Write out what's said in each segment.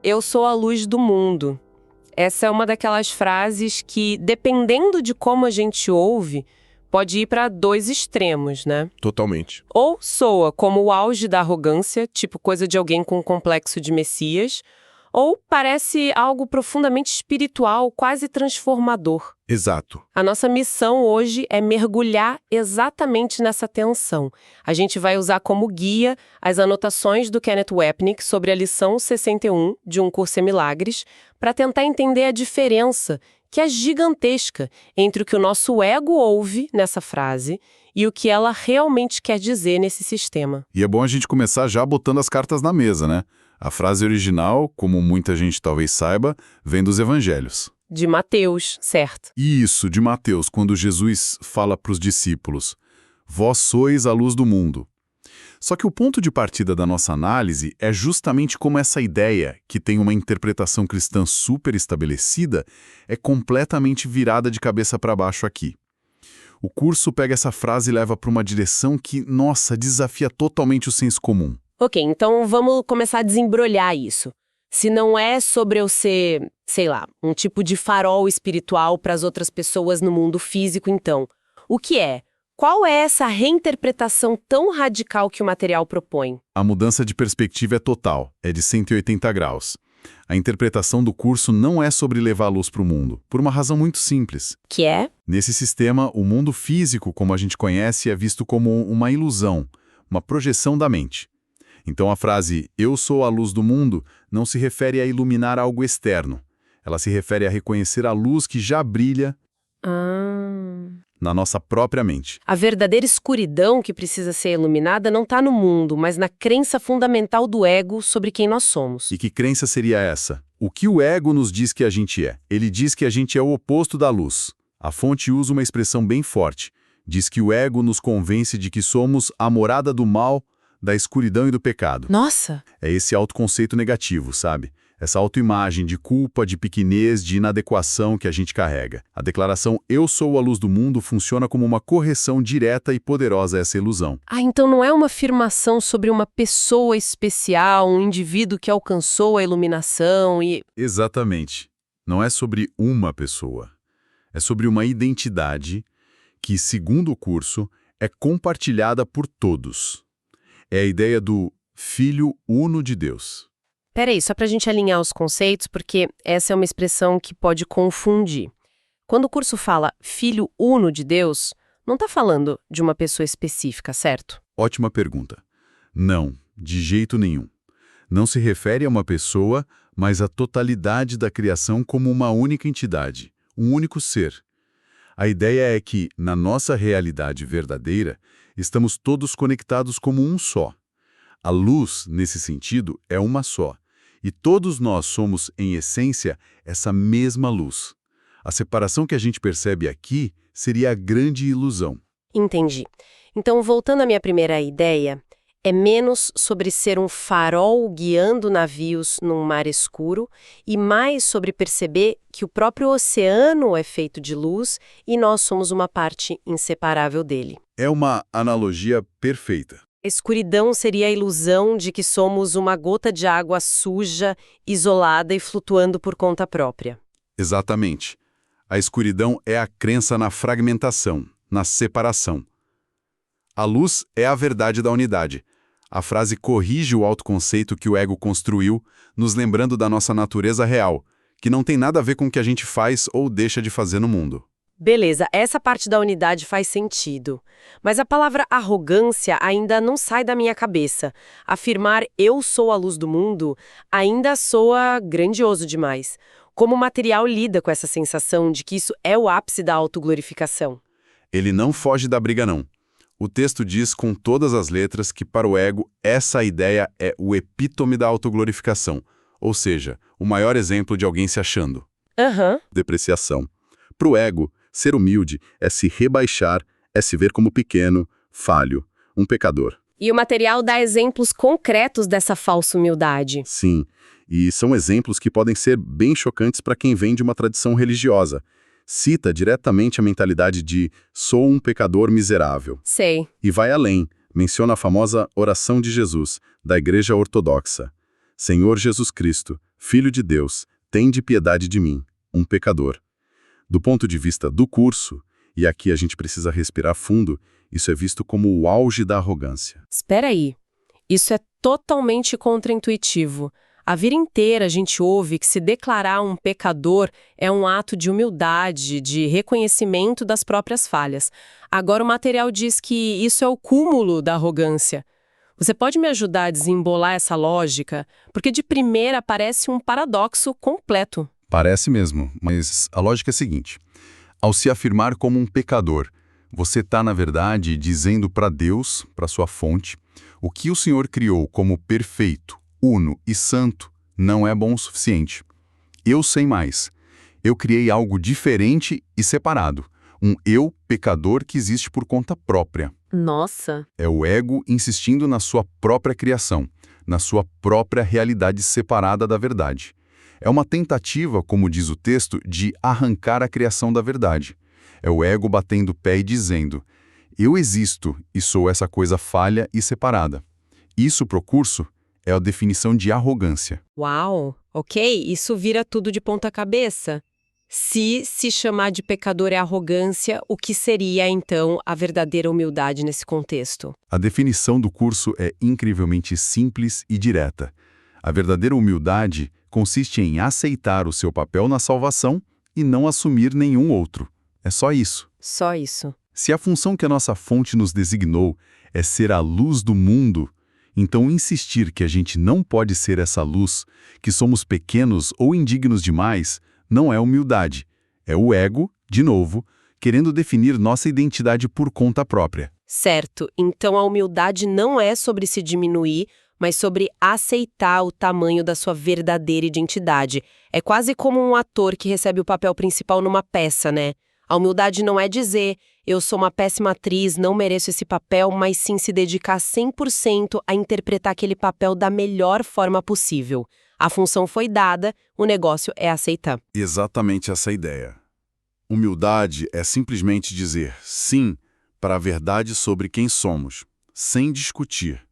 Eu sou a luz do mundo. Essa é uma daquelas frases que, dependendo de como a gente ouve, pode ir para dois extremos, né? Totalmente. Ou soa como o auge da arrogância, tipo coisa de alguém com um complexo de Messias, ou parece algo profundamente espiritual, quase transformador. Exato. A nossa missão hoje é mergulhar exatamente nessa tensão. A gente vai usar como guia as anotações do Kenneth Wapnick sobre a lição 61 de Um Curso em Milagres, para tentar entender a diferença, que é gigantesca, entre o que o nosso ego ouve nessa frase e o que ela realmente quer dizer nesse sistema. E é bom a gente começar já botando as cartas na mesa, né? A frase original, como muita gente talvez saiba, vem dos evangelhos. De Mateus, certo? Isso, de Mateus, quando Jesus fala para os discípulos: vós sois a luz do mundo. Só que o ponto de partida da nossa análise é justamente como essa ideia, que tem uma interpretação cristã super estabelecida, é completamente virada de cabeça para baixo aqui. O curso pega essa frase e leva para uma direção que, nossa, desafia totalmente o senso comum. Ok, então vamos começar a desembrolhar isso. Se não é sobre eu ser, sei lá, um tipo de farol espiritual para as outras pessoas no mundo físico, então, o que é? Qual é essa reinterpretação tão radical que o material propõe? A mudança de perspectiva é total, é de 180 graus. A interpretação do curso não é sobre levar a luz para o mundo, por uma razão muito simples. Que é? Nesse sistema, o mundo físico, como a gente conhece, é visto como uma ilusão, uma projeção da mente. Então a frase "eu sou a luz do mundo" não se refere a iluminar algo externo. Ela se refere a reconhecer a luz que já brilha na nossa própria mente. A verdadeira escuridão que precisa ser iluminada não está no mundo, mas na crença fundamental do ego sobre quem nós somos. E que crença seria essa? O que o ego nos diz que a gente é? Ele diz que a gente é o oposto da luz. A fonte usa uma expressão bem forte. Diz que o ego nos convence de que somos a morada do mal, da escuridão e do pecado. Nossa! É esse autoconceito negativo, sabe? Essa autoimagem de culpa, de pequenez, de inadequação que a gente carrega. A declaração "eu sou a luz do mundo" funciona como uma correção direta e poderosa a essa ilusão. Ah, então não é uma afirmação sobre uma pessoa especial, um indivíduo que alcançou a iluminação e... Exatamente. Não é sobre uma pessoa. É sobre uma identidade que, segundo o curso, é compartilhada por todos. É a ideia do Filho Uno de Deus. Peraí, só pra gente alinhar os conceitos, porque essa é uma expressão que pode confundir. Quando o curso fala Filho Uno de Deus, não tá falando de uma pessoa específica, certo? Ótima pergunta. Não, de jeito nenhum. Não se refere a uma pessoa, mas à totalidade da criação como uma única entidade, um único ser. A ideia é que, na nossa realidade verdadeira, estamos todos conectados como um só. A luz, nesse sentido, é uma só. E todos nós somos, em essência, essa mesma luz. A separação que a gente percebe aqui seria a grande ilusão. Entendi. Então, voltando à minha primeira ideia, é menos sobre ser um farol guiando navios num mar escuro e mais sobre perceber que o próprio oceano é feito de luz e nós somos uma parte inseparável dele. É uma analogia perfeita. A escuridão seria a ilusão de que somos uma gota de água suja, isolada e flutuando por conta própria. Exatamente. A escuridão é a crença na fragmentação, na separação. A luz é a verdade da unidade. A frase corrige o autoconceito que o ego construiu, nos lembrando da nossa natureza real, que não tem nada a ver com o que a gente faz ou deixa de fazer no mundo. Beleza, essa parte da unidade faz sentido. Mas a palavra arrogância ainda não sai da minha cabeça. Afirmar "eu sou a luz do mundo" ainda soa grandioso demais. Como o material lida com essa sensação de que isso é o ápice da autoglorificação? Ele não foge da briga, não. O texto diz com todas as letras que, para o ego, essa ideia é o epítome da autoglorificação, ou seja, o maior exemplo de alguém se achando. Depreciação. Para o ego, ser humilde é se rebaixar, é se ver como pequeno, falho, um pecador. E o material dá exemplos concretos dessa falsa humildade. Sim, e são exemplos que podem ser bem chocantes para quem vem de uma tradição religiosa. Cita diretamente a mentalidade de sou um pecador miserável. Sei. E vai além, menciona a famosa oração de Jesus, da Igreja Ortodoxa. Senhor Jesus Cristo, Filho de Deus, tende piedade de mim, um pecador. Do ponto de vista do curso, e aqui a gente precisa respirar fundo, isso é visto como o auge da arrogância. Espera aí. Isso é totalmente contraintuitivo. A vida inteira a gente ouve que se declarar um pecador é um ato de humildade, de reconhecimento das próprias falhas. Agora o material diz que isso é o cúmulo da arrogância. Você pode me ajudar a desembolar essa lógica? Porque de primeira parece um paradoxo completo. Parece mesmo, mas a lógica é a seguinte. Ao se afirmar como um pecador, você está, na verdade, dizendo para Deus, para sua fonte, o que o Senhor criou como perfeito, uno e santo não é bom o suficiente. Eu sei mais. Eu criei algo diferente e separado. Um eu pecador que existe por conta própria. Nossa! É o ego insistindo na sua própria criação, na sua própria realidade separada da verdade. É uma tentativa, como diz o texto, de arrancar a criação da verdade. É o ego batendo o pé e dizendo, eu existo e sou essa coisa falha e separada. Isso, pro curso, é a definição de arrogância. Uau! Ok, isso vira tudo de ponta cabeça. Se chamar de pecador é arrogância, o que seria, então, a verdadeira humildade nesse contexto? A definição do curso é incrivelmente simples e direta. A verdadeira humildade consiste em aceitar o seu papel na salvação e não assumir nenhum outro. É só isso. Só isso. Se a função que a nossa fonte nos designou é ser a luz do mundo, então insistir que a gente não pode ser essa luz, que somos pequenos ou indignos demais, não é humildade. É o ego, de novo, querendo definir nossa identidade por conta própria. Certo. Então a humildade não é sobre se diminuir, mas sobre aceitar o tamanho da sua verdadeira identidade. É quase como um ator que recebe o papel principal numa peça, né? A humildade não é dizer, eu sou uma péssima atriz, não mereço esse papel, mas sim se dedicar 100% a interpretar aquele papel da melhor forma possível. A função foi dada, o negócio é aceitar. Exatamente essa ideia. Humildade é simplesmente dizer sim para a verdade sobre quem somos, sem discutir.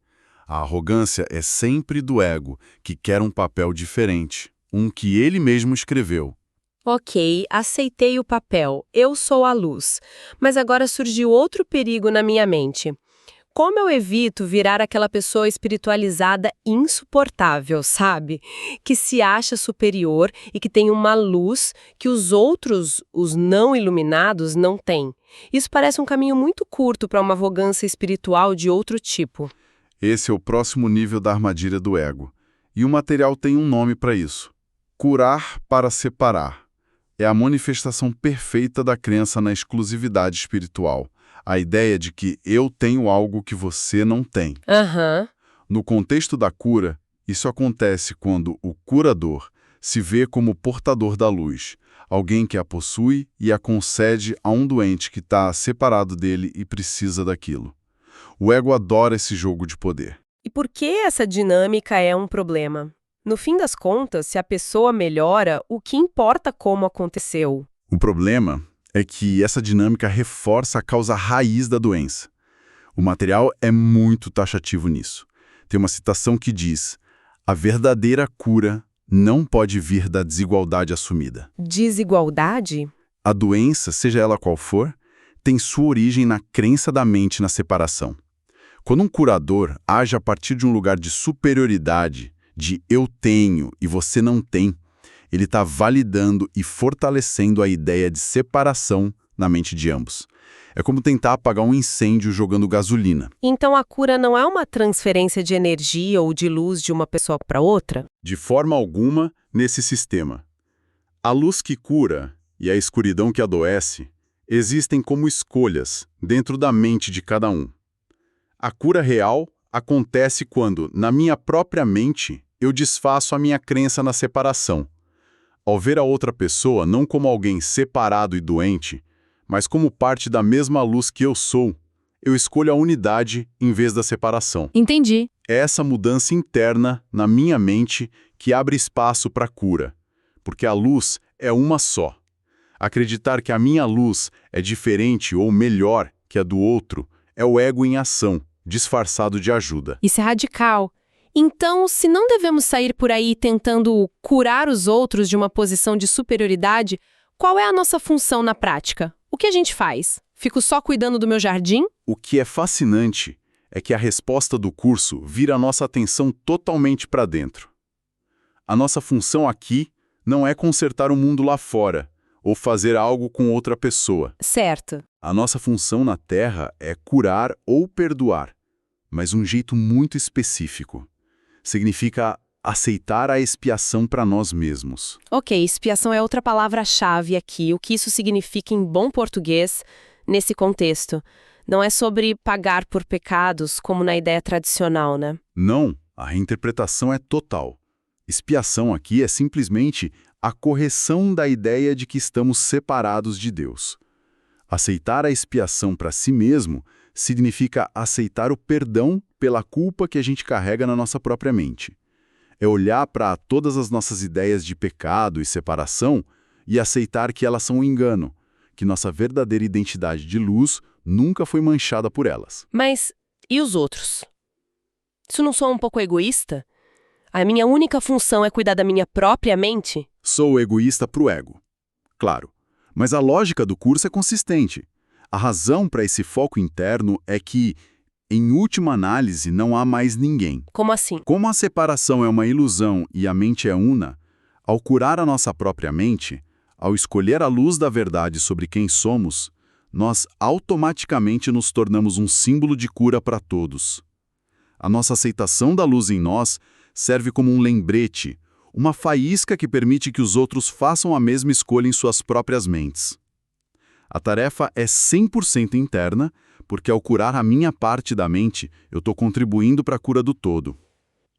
A arrogância é sempre do ego, que quer um papel diferente, um que ele mesmo escreveu. Ok, aceitei o papel, eu sou a luz. Mas agora surgiu outro perigo na minha mente. Como eu evito virar aquela pessoa espiritualizada insuportável, sabe? Que se acha superior e que tem uma luz que os outros, os não iluminados, não têm. Isso parece um caminho muito curto para uma arrogância espiritual de outro tipo. Esse é o próximo nível da armadilha do ego. E o material tem um nome para isso. Curar para separar. É a manifestação perfeita da crença na exclusividade espiritual. A ideia de que eu tenho algo que você não tem. Aham. No contexto da cura, isso acontece quando o curador se vê como portador da luz, alguém que a possui e a concede a um doente que está separado dele e precisa daquilo. O ego adora esse jogo de poder. E por que essa dinâmica é um problema? No fim das contas, se a pessoa melhora, o que importa como aconteceu? O problema é que essa dinâmica reforça a causa raiz da doença. O material é muito taxativo nisso. Tem uma citação que diz: a verdadeira cura não pode vir da desigualdade assumida. Desigualdade? A doença, seja ela qual for, tem sua origem na crença da mente na separação. Quando um curador age a partir de um lugar de superioridade, de eu tenho e você não tem, ele está validando e fortalecendo a ideia de separação na mente de ambos. É como tentar apagar um incêndio jogando gasolina. Então a cura não é uma transferência de energia ou de luz de uma pessoa para outra? De forma alguma, nesse sistema. A luz que cura e a escuridão que adoece existem como escolhas dentro da mente de cada um. A cura real acontece quando, na minha própria mente, eu desfaço a minha crença na separação. Ao ver a outra pessoa não como alguém separado e doente, mas como parte da mesma luz que eu sou, eu escolho a unidade em vez da separação. Entendi. É essa mudança interna na minha mente que abre espaço para a cura, porque a luz é uma só. Acreditar que a minha luz é diferente ou melhor que a do outro é o ego em ação, disfarçado de ajuda. Isso é radical. Então, se não devemos sair por aí tentando curar os outros de uma posição de superioridade, qual é a nossa função na prática? O que a gente faz? Fico só cuidando do meu jardim? O que é fascinante é que a resposta do curso vira a nossa atenção totalmente para dentro. A nossa função aqui não é consertar o mundo lá fora ou fazer algo com outra pessoa. Certo. A nossa função na Terra é curar ou perdoar, mas um jeito muito específico. Significa aceitar a expiação para nós mesmos. Ok, expiação é outra palavra-chave aqui. O que isso significa em bom português nesse contexto? Não é sobre pagar por pecados, como na ideia tradicional, né? Não, a reinterpretação é total. Expiação aqui é simplesmente a correção da ideia de que estamos separados de Deus. Aceitar a expiação para si mesmo significa aceitar o perdão pela culpa que a gente carrega na nossa própria mente. É olhar para todas as nossas ideias de pecado e separação e aceitar que elas são um engano, que nossa verdadeira identidade de luz nunca foi manchada por elas. Mas e os outros? Isso não soa um pouco egoísta? A minha única função é cuidar da minha própria mente? Sou egoísta pro ego. Claro, mas a lógica do curso é consistente. A razão para esse foco interno é que, em última análise, não há mais ninguém. Como assim? Como a separação é uma ilusão e a mente é una, ao curar a nossa própria mente, ao escolher a luz da verdade sobre quem somos, nós automaticamente nos tornamos um símbolo de cura para todos. A nossa aceitação da luz em nós serve como um lembrete, uma faísca que permite que os outros façam a mesma escolha em suas próprias mentes. A tarefa é 100% interna, porque ao curar a minha parte da mente, eu estou contribuindo para a cura do todo.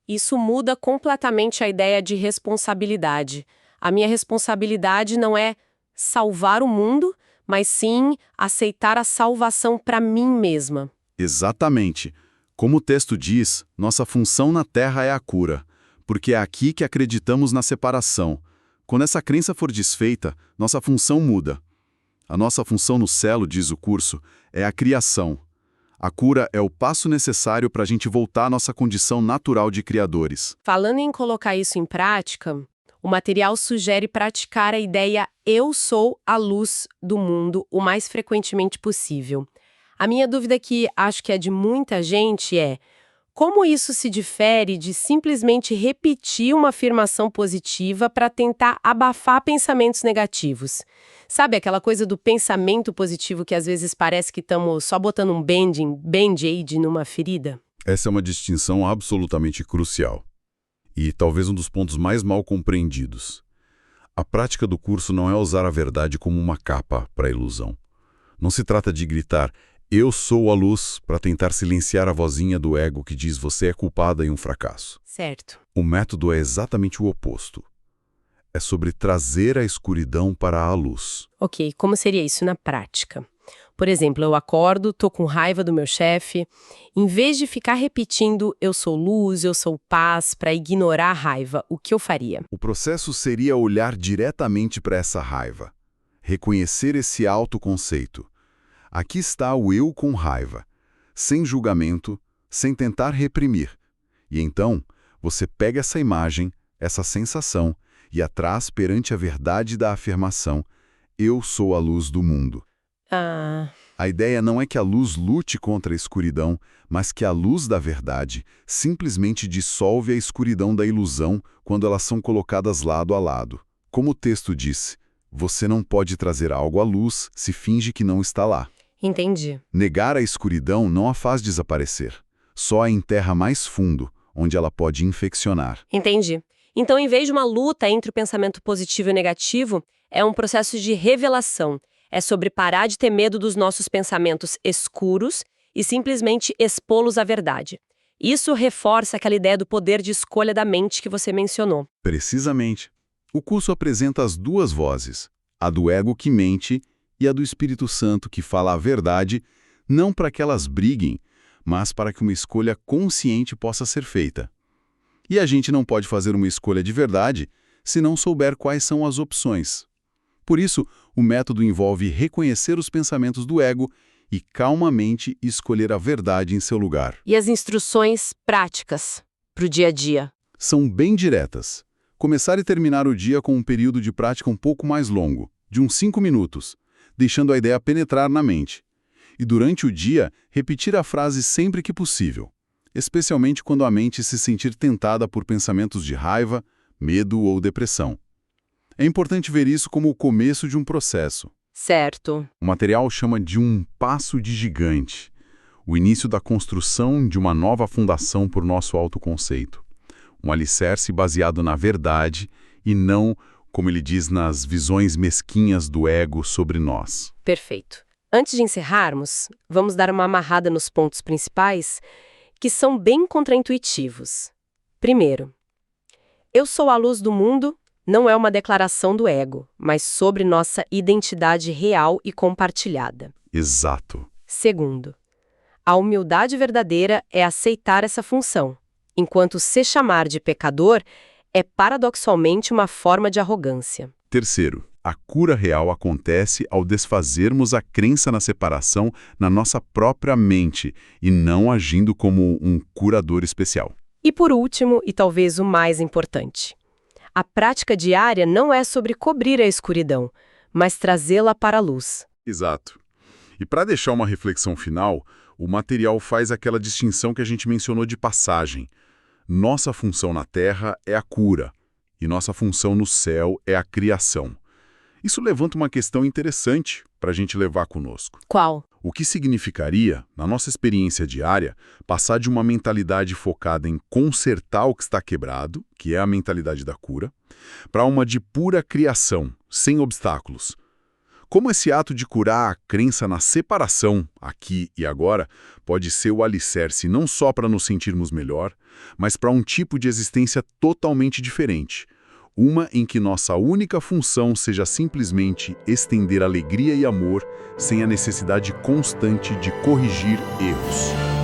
Isso muda completamente a ideia de responsabilidade. A minha responsabilidade não é salvar o mundo, mas sim aceitar a salvação para mim mesma. Exatamente. Como o texto diz, nossa função na Terra é a cura, porque é aqui que acreditamos na separação. Quando essa crença for desfeita, nossa função muda. A nossa função no celo, diz o curso, é a criação. A cura é o passo necessário para a gente voltar à nossa condição natural de criadores. Falando em colocar isso em prática, o material sugere praticar a ideia "eu sou a luz do mundo" o mais frequentemente possível. A minha dúvida, que acho que é de muita gente, é: como isso se difere de simplesmente repetir uma afirmação positiva para tentar abafar pensamentos negativos? Sabe aquela coisa do pensamento positivo que às vezes parece que estamos só botando um band-aid numa ferida? Essa é uma distinção absolutamente crucial. E talvez um dos pontos mais mal compreendidos. A prática do curso não é usar a verdade como uma capa para a ilusão. Não se trata de gritar "eu sou a luz" para tentar silenciar a vozinha do ego que diz você é culpada e um fracasso. Certo. O método é exatamente o oposto. É sobre trazer a escuridão para a luz. Ok, como seria isso na prática? Por exemplo, eu acordo, tô com raiva do meu chefe. Em vez de ficar repetindo "eu sou luz, eu sou paz" para ignorar a raiva, o que eu faria? O processo seria olhar diretamente para essa raiva. Reconhecer esse autoconceito. Aqui está o eu com raiva, sem julgamento, sem tentar reprimir. E então, você pega essa imagem, essa sensação, e a traz perante a verdade da afirmação "eu sou a luz do mundo". A ideia não é que a luz lute contra a escuridão, mas que a luz da verdade simplesmente dissolve a escuridão da ilusão quando elas são colocadas lado a lado. Como o texto disse, você não pode trazer algo à luz se finge que não está lá. Entendi. Negar a escuridão não a faz desaparecer, só a enterra mais fundo, onde ela pode infeccionar. Entendi. Então, em vez de uma luta entre o pensamento positivo e negativo, é um processo de revelação. É sobre parar de ter medo dos nossos pensamentos escuros e simplesmente expô-los à verdade. Isso reforça aquela ideia do poder de escolha da mente que você mencionou. Precisamente. O curso apresenta as duas vozes, a do ego que mente e a do Espírito Santo que fala a verdade, Não para que elas briguem, mas para que uma escolha consciente possa ser feita. E a gente não pode fazer uma escolha de verdade se não souber quais são as opções. Por isso, o método envolve reconhecer os pensamentos do ego e calmamente escolher a verdade em seu lugar. E as instruções práticas para o dia a dia? São bem diretas. Começar e terminar o dia com um período de prática um pouco mais longo, de uns 5 minutos, deixando a ideia penetrar na mente. E durante o dia, repetir a frase sempre que possível, especialmente quando a mente se sentir tentada por pensamentos de raiva, medo ou depressão. É importante ver isso como o começo de um processo. Certo. O material chama de um passo de gigante, o início da construção de uma nova fundação por nosso autoconceito. Um alicerce baseado na verdade e não, como ele diz, nas visões mesquinhas do ego sobre nós. Perfeito. Antes de encerrarmos, vamos dar uma amarrada nos pontos principais, que são bem contraintuitivos. Primeiro, eu sou a luz do mundo não é uma declaração do ego, mas sobre nossa identidade real e compartilhada. Exato. Segundo, a humildade verdadeira é aceitar essa função, enquanto se chamar de pecador é paradoxalmente uma forma de arrogância. Terceiro, a cura real acontece ao desfazermos a crença na separação na nossa própria mente e não agindo como um curador especial. E por último, e talvez o mais importante, a prática diária não é sobre cobrir a escuridão, mas trazê-la para a luz. Exato. E para deixar uma reflexão final, o material faz aquela distinção que a gente mencionou de passagem. Nossa função na Terra é a cura, e nossa função no céu é a criação. Isso levanta uma questão interessante para a gente levar conosco. Qual? O que significaria, na nossa experiência diária, passar de uma mentalidade focada em consertar o que está quebrado, que é a mentalidade da cura, para uma de pura criação, sem obstáculos? Como esse ato de curar a crença na separação, aqui e agora, pode ser o alicerce não só para nos sentirmos melhor, mas para um tipo de existência totalmente diferente. Uma em que nossa única função seja simplesmente estender alegria e amor sem a necessidade constante de corrigir erros.